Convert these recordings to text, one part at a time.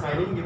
Siding की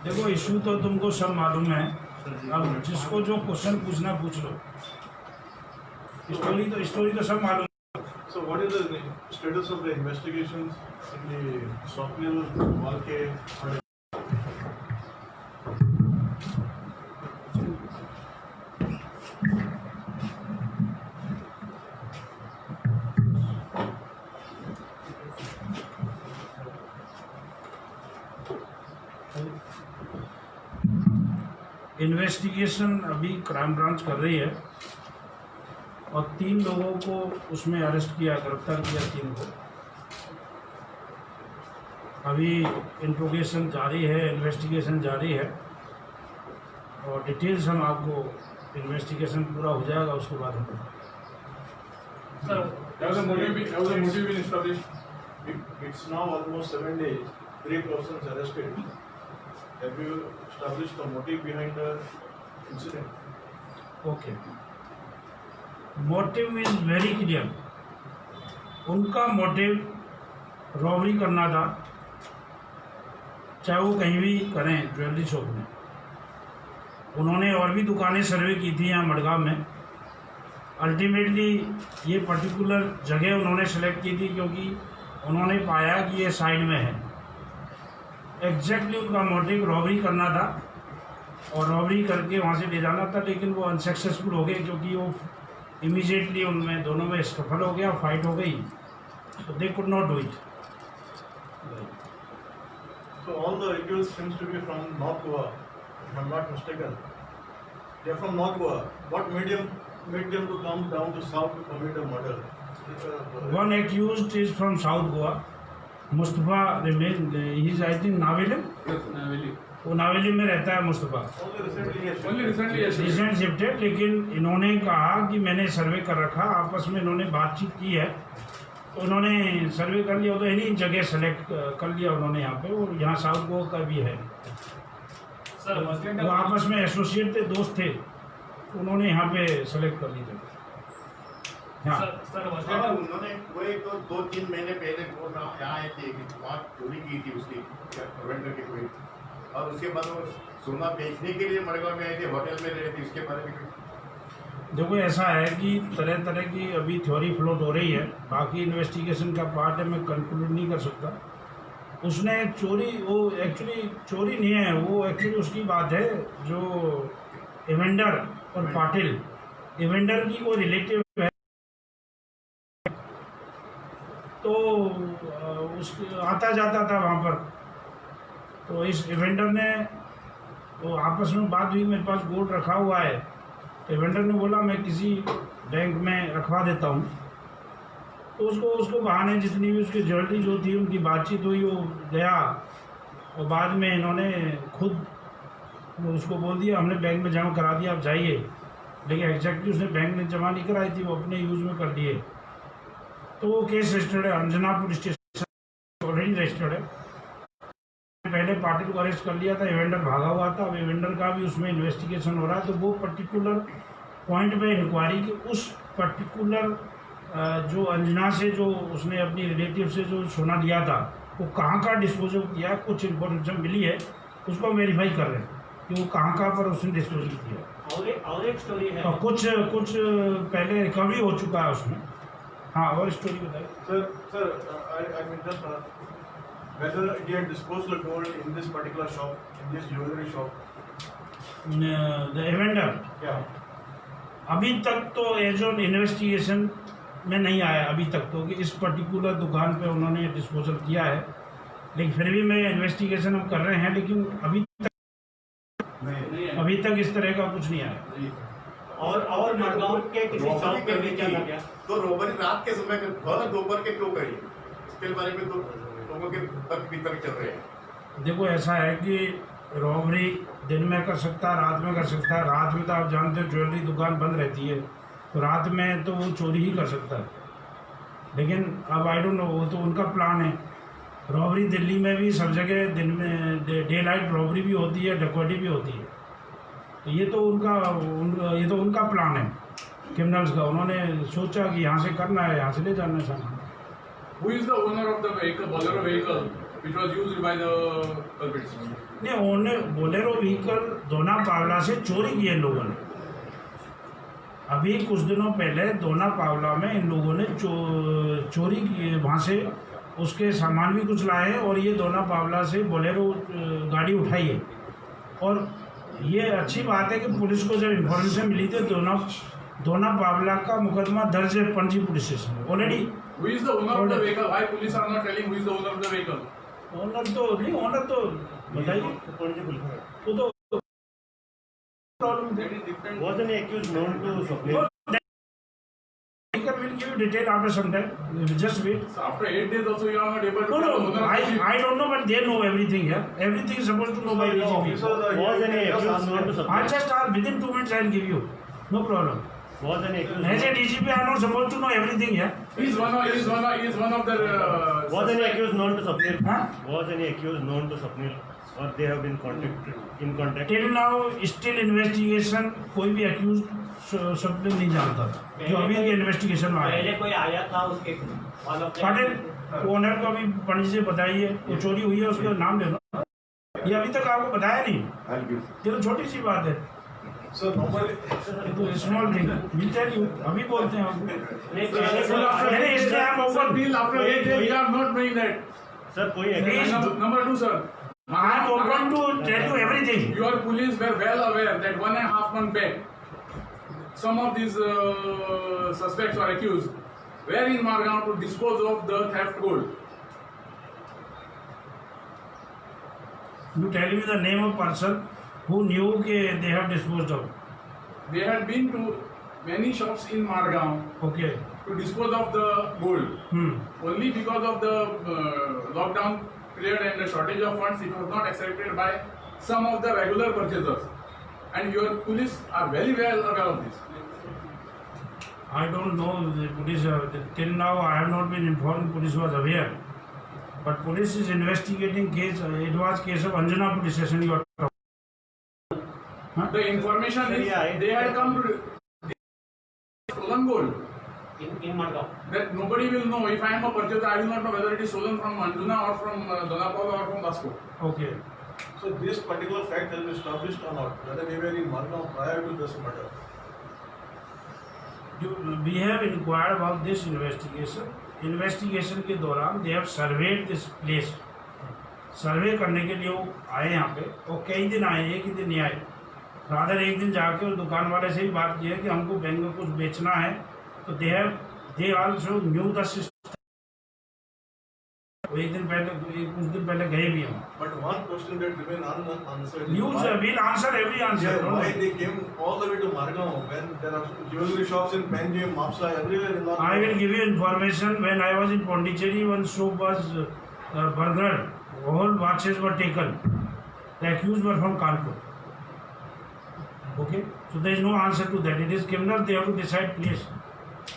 देखो issue तो तुमको सब मालूम है। अब जिसको जो क्वेश्चन पूछना पूछ लो। स्टोरी तो सब मालूम है। So what is the status of the investigations in the Swapnil Walke? Investigation अभी क्राइम ब्रांच कर रही है और 3 लोगों को उसमें अरेस्ट किया, गिरफ्तार किया 3 को। अभी इंट्रोगेशन जारी है, इन्वेस्टिगेशन जारी है और डिटेल्स हम आपको इन्वेस्टिगेशन पूरा हो जाएगा उसके बाद हम motive been established? It's now almost 7 days. 3 persons arrested. Have you established the motive behind the incident? Okay. Motive is very clear. उनका मोटिव रॉबरी करना था, चाहे वो कहीं भी करें, ज्वेलरी शॉप में। उन्होंने और भी दुकानें सर्वे की थी यहाँ मडगांव में। अल्टीमेटली ये पर्टिकुलर जगह उन्होंने सेलेक्ट की थी क्योंकि उन्होंने पाया कि ये साइड में है। एग्जैक्टली उनका मोटिव रॉबरी करना था और रॉबरी करके वहाँ से ले जाना था, लेकिन वो अनसक्सेसफुल हो गए क्योंकि वो इमीडिएटली उनमें दोनों में सफल हो गया, फाइट हो गई, तो they could not do it. So all the accused seems to be from North Goa, if I'm not mistaken. They are from North Goa. What made them to come down to South to commit a murder? One accused is from South Goa. Mustafa remain, he is I think Navelim. वो नावेली में रहता है Mustafa. Recent shifted, लेकिन इन्होंने कहा कि मैंने सर्वे कर रखा, आपस में इन्होंने बातचीत की है तो उन्होंने सर्वे कर लिया, तो इन्हीं जगह सेलेक्ट कर लिया उन्होंने यहाँ पे। और यहाँ साउथ गोवा का भी है सर। वो आपस में एसोसिएट थे, दोस्त थे, तो उन्होंने यहाँ पे सेलेक्ट कर ली जगह। हाँ सर उन्होंने वो एक 2-3 महीने पहले वो यहाँ आए थे कि वहाँ चोरी की थी उसकी वेंडर की कोई, और उसके बाद वो सोना बेचने के लिए मडगांव में आए थे, होटल में रहे थे। उसके बारे में देखो ऐसा है कि तरह तरह की अभी थ्योरी फ्लोट हो रही है, बाकी इन्वेस्टिगेशन का पार्ट है, मैं कंक्लूड नहीं कर सकता। उसने चोरी, वो एक्चुअली चोरी नहीं है, वो एक्चुअली उसकी बात है जो इवेंडर और पाटिल, इवेंडर की वो रिलेटिव है, तो उसके आता जाता था वहाँ पर। तो इस इवेंडर ने वो आपस में बात हुई, मेरे पास गोल्ड रखा हुआ है, तो इवेंडर ने बोला मैं किसी बैंक में रखवा देता हूँ। तो उसको बहाने जितनी भी उसकी ज्वेलरी जो थी उनकी बातचीत हुई, वो गया और बाद में इन्होंने खुद उसको बोल दिया हमने बैंक में जमा करा दिया, आप जाइए। लेकिन एग्जैक्टली उसने बैंक में जमा नहीं कराई थी, वो अपने यूज़ में कर लिए। तो वो केस रजिस्टर्ड है, Anjana police station already registered है। पहले पाटिल को अरेस्ट कर लिया था, इवेंडर भागा हुआ था, अब इवेंडर का भी उसमें इन्वेस्टिगेशन हो रहा है। तो वो पर्टिकुलर पॉइंट पे इंक्वायरी की उस पर्टिकुलर जो अंजना से जो उसने अपनी रिलेटिव से जो सोना लिया था वो कहाँ का डिस्पोजल किया, कुछ इन्फॉर्मेशन मिली है, उसको वेरीफाई कर रहे हैं कि वो कहाँ पर उसने डिस्पोजल किया। और एक स्टोरी है, और कुछ पहले रिकवरी हो चुका है उसमें। हाँ, और स्टोरी बताइए Sir, I mean just whether he had disposed the gold in this particular shop, in this jewelry shop. The Evander Yeah. अभी तक तो एज ऑन इन्वेस्टिगेशन में नहीं आया अभी तक तो कि इस पर्टिकुलर दुकान पे उन्होंने डिस्पोजल किया है, लेकिन फिर भी मैं इन्वेस्टिगेशन हम कर रहे हैं, लेकिन अभी तक इस तरह का कुछ नहीं आया। और मडगांव के किसी रॉबरी शॉप पे करनी बेचा था थी क्या? तो रॉबरी रात के समय में भर दोपहर के क्यों करी, इसके बारे में तो लोगों के तर्क वितर्क चल रहे हैं। देखो ऐसा है कि रॉबरी दिन में कर सकता है, रात में कर सकता है। रात में तो आप जानते हो ज्वेलरी दुकान बंद रहती है, तो रात में तो वो चोरी ही कर सकता है, लेकिन अब आई डोंट नो, वो तो उनका प्लान है। रॉबरी दिल्ली में भी सब जगह दिन में डे लाइट रॉबरी भी होती है, डकैती भी होती है, तो ये तो उनका प्लान है क्रिमिनल्स का। उन्होंने सोचा कि यहाँ से करना है, यहाँ से ले जाना है सामान। Who is the owner of the vehicle, Bolero vehicle, which was used by the culprits? नहीं, उन्होंने बोलेरो व्हीकल दोना पावला से चोरी की है इन लोगों ने। अभी कुछ दिनों पहले दोना पावला में इन लोगों ने चोरी की, वहाँ से उसके सामान भी कुछ लाए हैं, और ये दोना पावला से बोलेरो गाड़ी उठाई है। और ये अच्छी बात है कि पुलिस को जब इन्फॉर्मेशन मिली थी, दोना पावला का मुकदमा दर्ज है पणजी पुलिस स्टेशन में already. Who is the owner of the vehicle? Why police are not telling who is the owner of the vehicle? Owner तो बताइए, वो तो प्रॉब्लम है। Was any accused known to Swapnil? Will give you detail after some time. Just wait. So after 8 days also you are not able to No, tell the no, owner of the vehicle. I don't know, but they know everything here. Everything is supposed to know by DGP. Was any accused known to I Swapnil? just ask within 2 minutes. I'll give you. No problem. Was any accused As a known? DGP, I'm not supposed to know everything here. He is one of the Was any accused known to Swapnil? Huh? Was any accused known to Swapnil? Or they have been in contact? Till now, still investigation. कोई भी accused सब नहीं जानता था, जो अभी के investigation में आया। पहले कोई आया था उसके पाटिल ओनर को अभी पंडित जी बताइए, वो चोरी हुई है, उसका नाम ले लो। ये अभी तक आपको बताया नहीं, ये तो छोटी सी बात है। So normally, ये तो small thing will tell you, अभी बोलते हैं आपको। मैंने इसलिए आप open Till after 8 days you are not knowing that. Sir कोई Please. Number 2, sir. I am open to tell you everything. Your police were well aware that 1.5 months back, some of these suspects or accused were in Margao to dispose of the theft gold. You tell me the name of person who knew कि they have disposed of. They had been to many shops in Margao Okay. to dispose of the gold. Only because of the lockdown period and the shortage of funds, it was not accepted by some of the regular purchasers. And your police are very well aware of this. I don't know the police. Till now, I have not been informed. Police was aware, but police is investigating case. It was case of Anjana police station. You are talking. The information is they had come to stolen gold. in Margao? That nobody will know. If I am a purchaser, I will not know whether it is stolen from Anjuna or from Donapal or from Vasco. Okay. so this particular fact has been established or not, whether they were in Margao prior to this murder. We have inquired about this investigation. Investigation के दौरान they have surveyed this place. सर्वे करने के लिए वो आए यहाँ पे, और कई दिन आए, एक ही दिन नहीं आए। रादर एक दिन जाके उस दुकान वाले से भी बात की है कि हमको बैंक में कुछ बेचना है, तो they also knew the system. वो एक दिन पहले, कुछ दिन पहले गए भी हम। But one question that remains unanswered is News why, will answer every answer. yeah, don't why worry. they came all the way to Margao when there are jewelry shops in Panjim, Mapsa, everywhere in North. I will give you information. When I was in Pondicherry, one shop was burgled. All watches were taken. The accused were from Kanpur. Okay, so there is no answer to that. It is criminal. They have to decide. Please,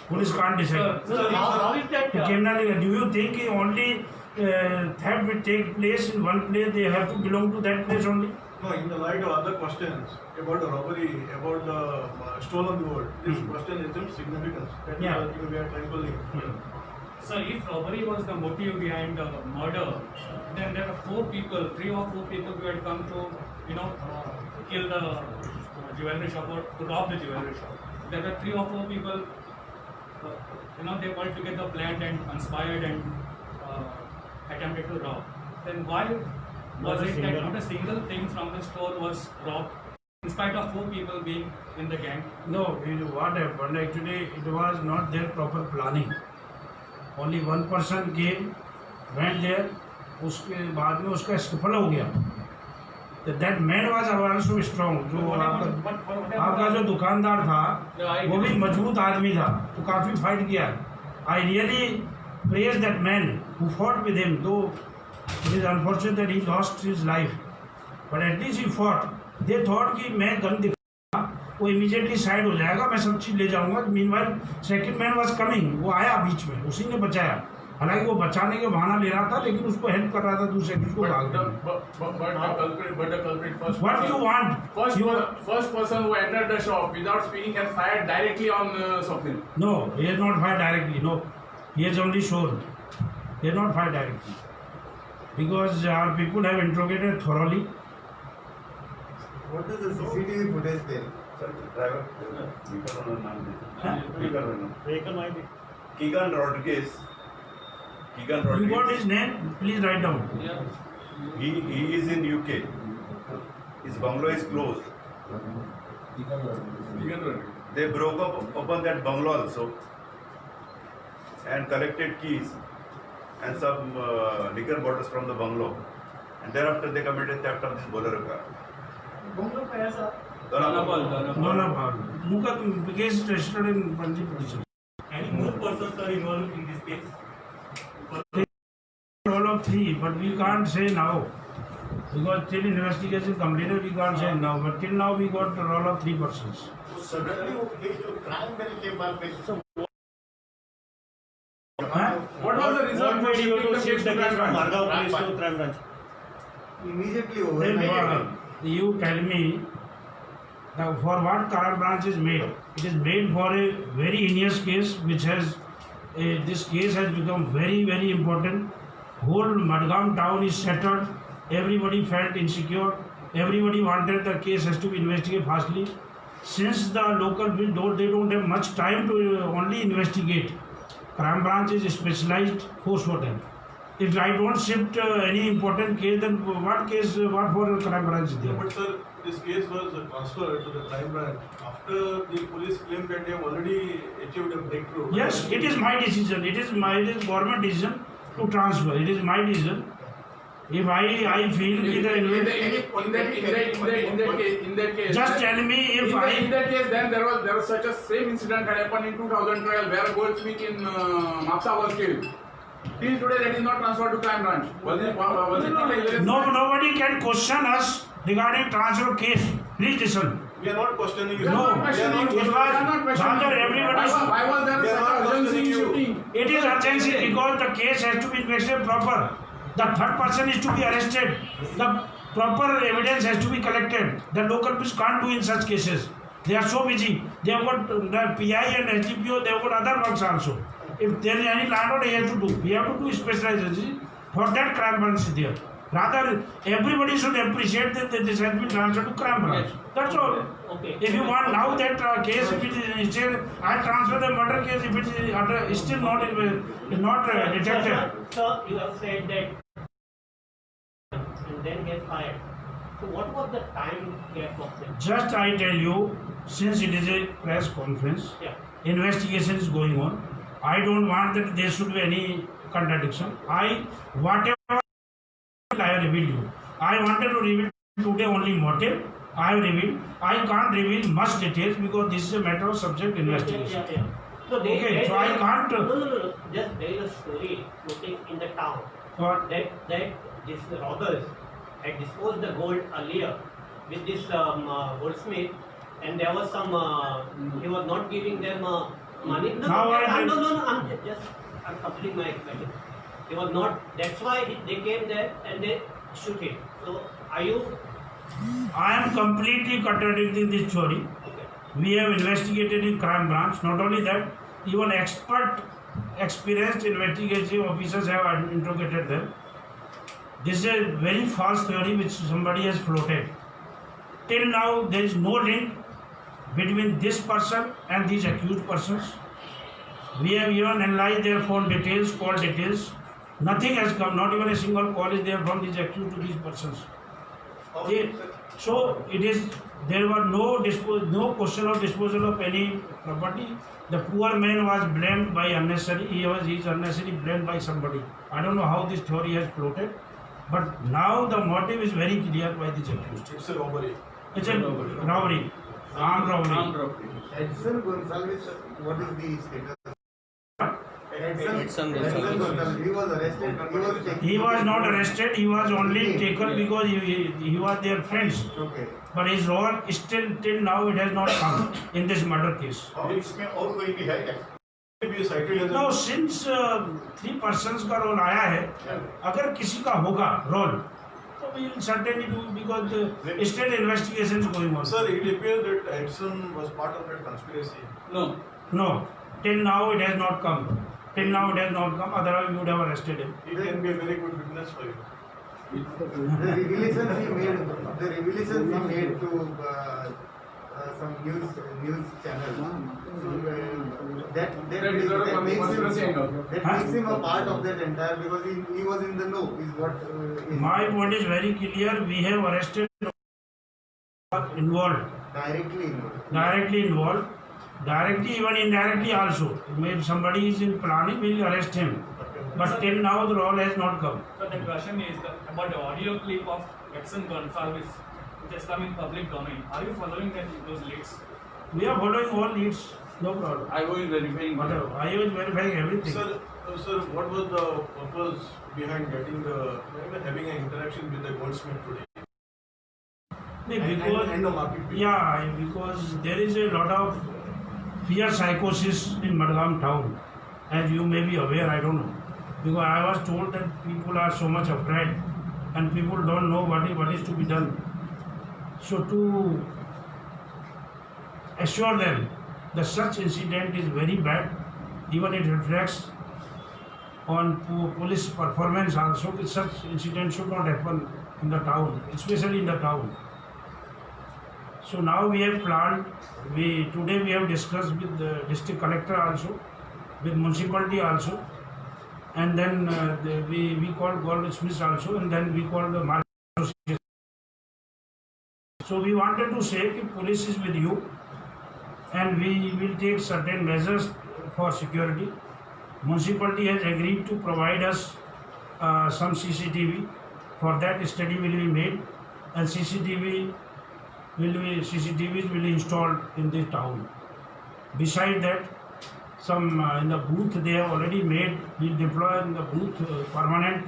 police can't decide. How is that? Criminal. Do you think only theft will take place in one place? They have to belong to that place only. No, in the light of other questions about the robbery, about the stolen gold, this question is of significance. That Yeah. we are trying to link. So if robbery was the motive behind the murder, then there are 4 people, 3 or 4 people who had come to, kill the jewelry shop or to rob the jewelry shop. There were 3 or 4 people, they were together planned and conspired and attempted to rob. Then why was it that not a single thing from the store was robbed? in spite of 4 people being in the gang? No, what happened actually, it was not their proper planning. Only one person came, went there, उसके बाद में उसका सफल हो गया. That man was also strong. जो आपका जो दुकानदार था वो भी मजबूत आदमी था, तो काफ़ी फाइट किया. I really praise that man who fought with him, though it is unfortunate that he lost his life. But at least he fought. They thought कि मैं गन दिखा वो इमीडिएटली साइड हो जाएगा, मैं सब चीज़ ले जाऊंगा. Meanwhile second man was coming, वो आया बीच में, उसी ने बचाया. हालांकि वो बचाने के बहाना ले रहा था, लेकिन उसको हेल्प कर रहा था दूसरे किसी को भागने में. But the culprit first. What you want? First person who entered the shop without speaking has fired directly on Swapnil. No, he has not fired directly. No, he has only shown. He has not fired directly because our people have interrogated thoroughly. What is the CCTV footage there? Sir, driver, Vehicle might be. Keegan Rodriguez. You got his name? Please write down. Yeah. He is in UK. His bungalow is closed. They broke up open that bungalow also and collected keys and some liquor bottles from the bungalow. And thereafter they committed theft of this Bolero car. No, no. Look at the case is registered in Panji Police. Any more persons are involved in this case? All of 3, but we can't say now because till investigation completed we can't say now. But till now we got a roll of 3 persons. Suddenly वो case जो crime bell के बाद में What was the reason for What made you shifting to the shift case the to case from crime Margao branch? police to crime branch? Immediately Then overnight. you tell me for what crime branch is made. It is made for a very heinous case which has this case has become very, very important. Whole Madgaon town is settled. Everybody felt insecure. Everybody wanted the case has to be investigated fastly. Since the local people they don't have much time to only investigate. Crime branch is specialized force for them. If I don't shift any important case, then what for crime branch is there? But sir, this case was transferred to the crime branch after the police claimed that they have already achieved a breakthrough. Yes, it is my decision. It is government decision to transfer. It is my decision. If I feel In that case, just tell me if in that case, then there was such a same incident had happened in 2012 where Goldsmith in Mapsa was killed. Till today, that is not transferred to crime branch. Was it not like nobody can question us regarding transfer of case. Please listen. We are not questioning you. We are No, not questioning it you. was We are not questioning rather you. everybody. Why was there We are such not urgency in questioning you. shooting? It is urgency because the case has to be investigated proper. The third person is to be arrested. The proper evidence has to be collected. The local police can't do in such cases. They are so busy. They have got the PI and SDPO. They have got other works also. If there is any landlord, he has to do. We have to do specialization. For that, crime branch is there. Rather, everybody should appreciate that this has been transferred to crime branch. That's all. Okay. If you want now that case, if it is still, I transfer the murder case. If it is still not detected. Sir, you have said that and then get fired. So what was the time gap of them? Just I tell you, since it is a press conference, Yeah. investigation is going on. I don't want that there should be any contradiction. Whatever I have revealed you. I wanted to reveal today only motive. I have revealed. I can't reveal much details because this is a matter of subject investigation. Yeah. So Okay, so I can't. No. Just there is a story floating in the town What? that these robbers had disposed the gold earlier with this goldsmith, and there was some. He was not giving them money. Now I I'm did- I'm completing my explanation. He was not. That's why they came there and they shoot him. So are you? I am completely contradicting this story. Okay. We have investigated in crime branch. Not only that, even experienced investigative officers have interrogated them. This is a very false theory which somebody has floated. Till now, there is no link between this person and these accused persons. We have even analyzed their phone details, call details. Nothing has come, not even a single call is there from these accused to these persons. So it is. There was no question of disposal of any property. The poor man was blamed by unnecessary. He is unnecessarily blamed by somebody. I don't know how this theory has floated, but now the motive is very clear by this accused. It's a robbery. It's a robbery, armed robbery. Edson Gonzalez, what is the status? Edson Gonzalez, he was arrested. He was not arrested. He was only taken because he was their friends. Okay. But his role still till now it has not come in this murder case. और इसमें और कोई भी है क्या? Be cited as a No, since 3 persons का role आया है, अगर किसी का होगा रोल, तो we will certainly do because the state investigation is going on. Sir, it appears that Edson was part of that conspiracy. No, till now it has not come. Till now it has not come. Otherwise we would have arrested him. He can be a very good witness for you. The revelations he made to some news channel. That makes him a part of that entire, because he was in the know. Is what My point is very clear. We have arrested involved. directly involved. Directly involved, directly, even indirectly also. If somebody is in planning, we will arrest him. But till now the role has not come. So the question is about the audio clip of Edson Gonzalez, which has come in public domain. Are you following those leads? We are following all leads, no problem. I was verifying. Whatever. I was verifying everything. Sir, what was the purpose behind having an interaction with the goldsmith today? Because, And the market people? yeah, because there is a lot of fear psychosis in Madgaon town. As you may be aware, I don't know. Because I was told that people are so much afraid and people don't know what is to be done. So to assure them that such incident is very bad, even it reflects on police performance also, that such incident should not happen in the town, especially in the town. So now we have planned, today we have discussed with the district collector also, with municipality also, and then we called Goldsmiths also, and then we called the market association. So we wanted to say that police is with you, and we will take certain measures for security. Municipality has agreed to provide us some CCTV. For that, study will be made, and CCTVs will be installed in the town. Beside that, some in the booth they have already made. We'll deploy in the booth permanent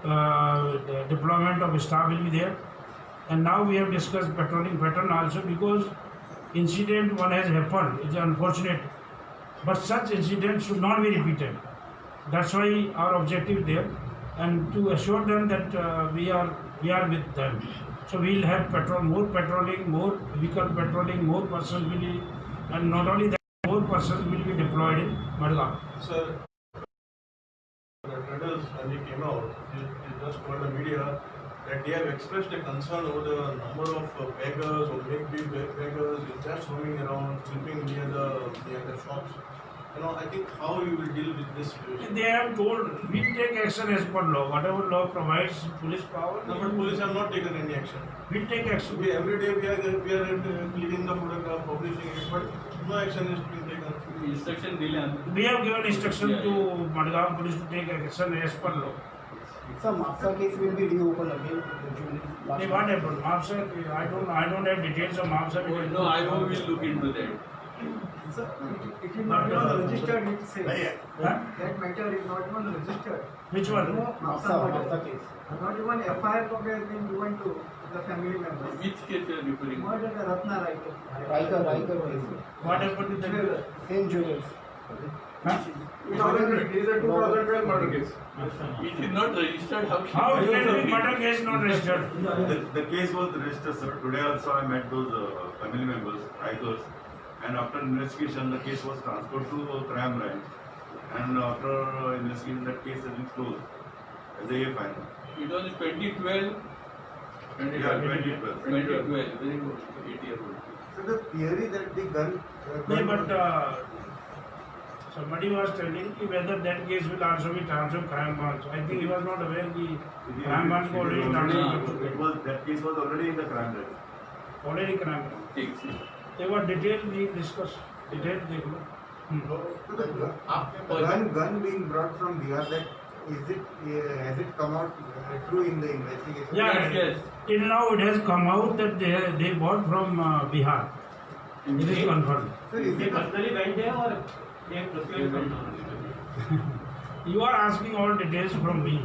the deployment of staff will be there. And now we have discussed patrolling pattern also, because incident one has happened is unfortunate, but such incidents should not be repeated. That's why our objective is there, and to assure them that we are with them. So we will have more patrolling, more vehicle patrolling, more persons will be, and not only that, more persons will be deployed in Madgaon. Sir, the traders, when they came out, they just told the media that they have expressed a concern over the number of beggars or big beggars just roaming around, sleeping near the shops. I think how you will deal with this situation. They have told we will take action as per law. Whatever law provides police power. No, but police have not taken any action. We will take action. Every day we are cleaning the photograph, publishing it, but no action is being taken. Instruction delay. We have given instruction to Madgaon police to take action as per law. So, Mafsa case will be reopened again. Hey, what happened? Mafsa, I don't have details of Mafsa. No, I will look into that. Sir, it is not even registered, it says. Huh? That matter is not even registered. Which one? No, Mafsa case. Not even FIR copy has been given to the family members. Which case you are referring to? Murder the Ratna Riker case. What happened to the Same jewelers. Huh? It is a 2012 murder case. It is not registered. How it can be murder case not registered? The case was registered, sir. Today also I met those family members, Rikers, and after investigation the case was transferred to crime branch, and after investigation that case has been closed as a FIR. It was 2012. Yeah, 2012. 2012. Very good. 8 years old. So the theory that the gun. No, but Somebody was telling कि whether that case will also be transferred crime branch. I think he was not aware कि crime branch को already transfer कर चुके हैं. That case was already in the crime rate. Already crime branch. They were detailed we discuss. Detailed देख लो. So the gun being brought from Bihar, that is it has it come out true in the investigation? Yeah, Yes. till now it has come out that they bought from Bihar. It is confirmed. Sir, is They it personally went there or they have procured from You are asking all details from me.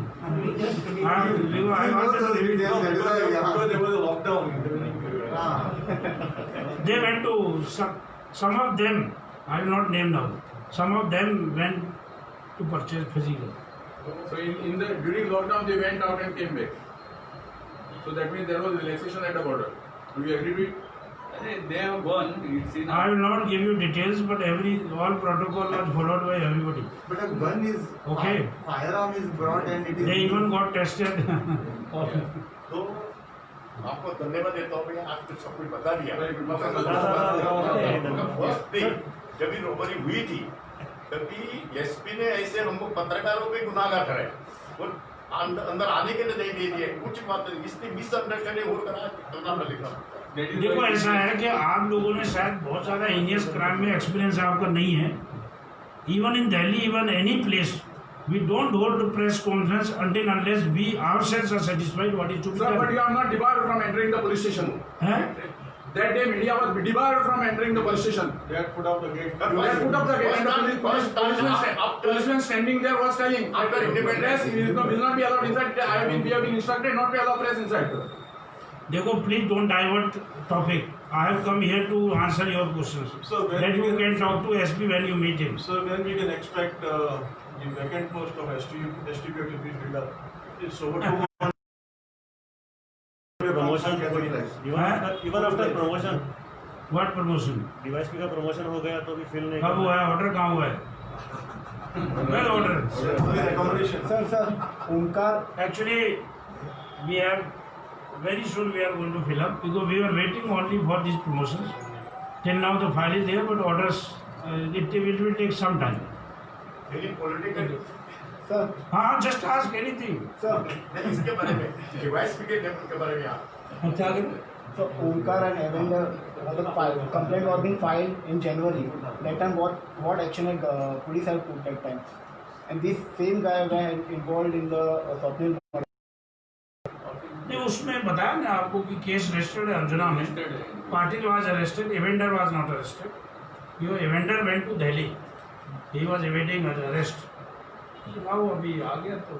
I wanted to those reveal- details, that is why we Because asked. there was a lockdown intervening period. They went to some of them. I will not name now. Some of them went to purchase physical. So in the during lockdown they went out and came back. So that means there was relaxation at the border. Do you agree with? They have gone. It's in. I will not give you details, but all protocol was followed by everybody. But a gun is Okay. firearm is brought and it is. They even got tested. तो आपको धन्यवाद देता हूँ भैया, आपको सब कुछ बता दिया. फर्स्ट डे जब ये रोबरी हुई थी तभी एसपी ने ऐसे हमको पत्रकारों पे गुनाहगार ठहराया और अंदर आने के लिए नहीं दे दिए. कुछ बात नहीं, इसने मिसअंडरस्टैंडिंग हो कर लिखा. देखो ऐसा है कि आप लोगों ने शायद बहुत ज़्यादा हीनियस क्राइम में एक्सपीरियंस आपका नहीं है. Even in Delhi, even any place, we don't hold the press conference until unless we ourselves are satisfied what is to be Sir, but done. you are not debarred from entering the police station. Huh? That day media was debarred from entering the police station. They had put up the gate. You had put up the gate and the policeman standing there was telling After independence, will not be allowed inside. We have been instructed not to allow press inside. देखो please don't divert topic. I have come here to answer your questions. So when That you we- can talk to SP when you meet him. So when we can expect the vacant post of STP to be filled up? It's over 2 months. promotion even after promotion What promotion? DYSP का promotion हो गया तो भी fill नहीं कब हुआ है? Order कहाँ हुआ है? Well order. Accommodation. Sir, Omkar. Actually, we have very soon we are going to fill up because we were waiting only for these promotions. Till now the file is there, but orders it will take some time. Any political Sir, हाँ, just ask anything. sir. नहीं, इसके बारे में device के बारे में आप क्या करें? So Omkar and Evander, the complaint was being filed in January. That time, what action had police have took that time? And this same guy were involved in the Swapnil. नहीं, उसमें बताया ना आपको कि केस रजिस्टर्ड है अंजना में. Patil was arrested. Evander was not arrested. Evander went to Delhi. He was evading arrest. So now अभी आ गया तो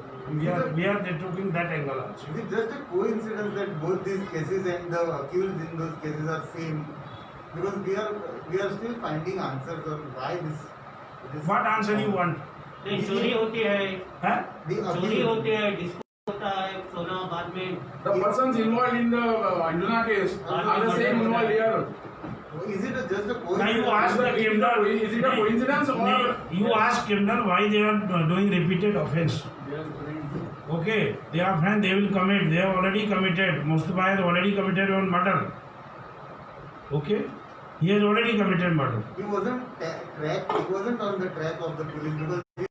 we are taking that angle also. Is it just a coincidence that both these cases and the accused in those cases are same? Because we are still finding answers on why this. What answer you want? नहीं चोरी होती है हाँ? The चोरी accused. होती है disco होता है सोना बाद में The persons involved in the Anjuna case are the same involved here. Is it just a Now coincidence? you ask the criminal. Is it a coincidence or? You ask criminal why they are doing repeated offence. Okay, they are friends. They will commit. They have already committed. Mustafa has already committed on murder. Okay, he has already committed murder. He wasn't track. He wasn't on the track of the police because he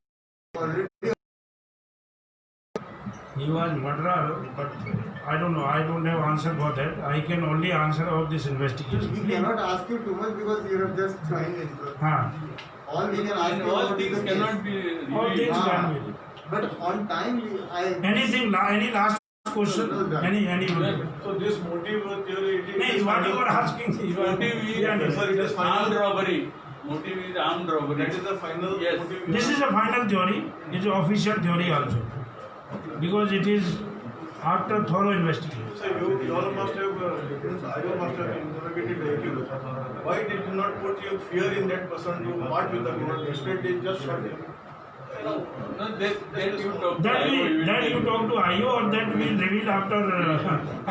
already. He was murderer, but I don't know. I don't have answer for that. I can only answer of this investigation. We cannot ask you too much because you have just joined in. हाँ, All we can ask And you all about is things the cannot case. be all revealed. things Ah. can be. But on time, Anything? Any last question? Any? So this motive theory, it No, is what you final. are asking? You are, Motive is yeah, Sir, it is armed final. robbery. Motive is armed robbery. That is the final Yes. motive. This is a final theory. It is an official theory also, because it is after thorough investigation. So you all must have, IO must have interrogated the accused. Why did you not put your fear in that person to part with the gun? Instead, they just shot him. No, that you talk. That you talk to IO, or that we will reveal after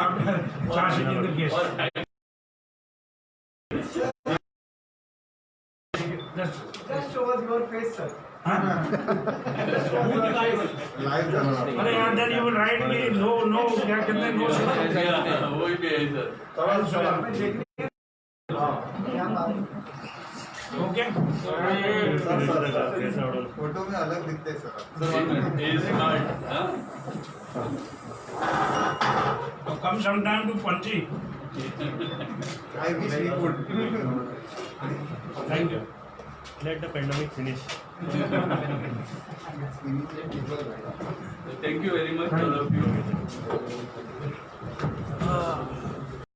after charge sheeting the case. Just show us your face, sir. हाँ? lives are. अरे यार, then you will write me no क्या कहते हैं no वही पे है sir. यहाँ ओके फोटो में अलग दिखते हैं sir come sometime to Panchi. I wish we could. Thank you. Let the pandemic finish. Thank you very much, all of you.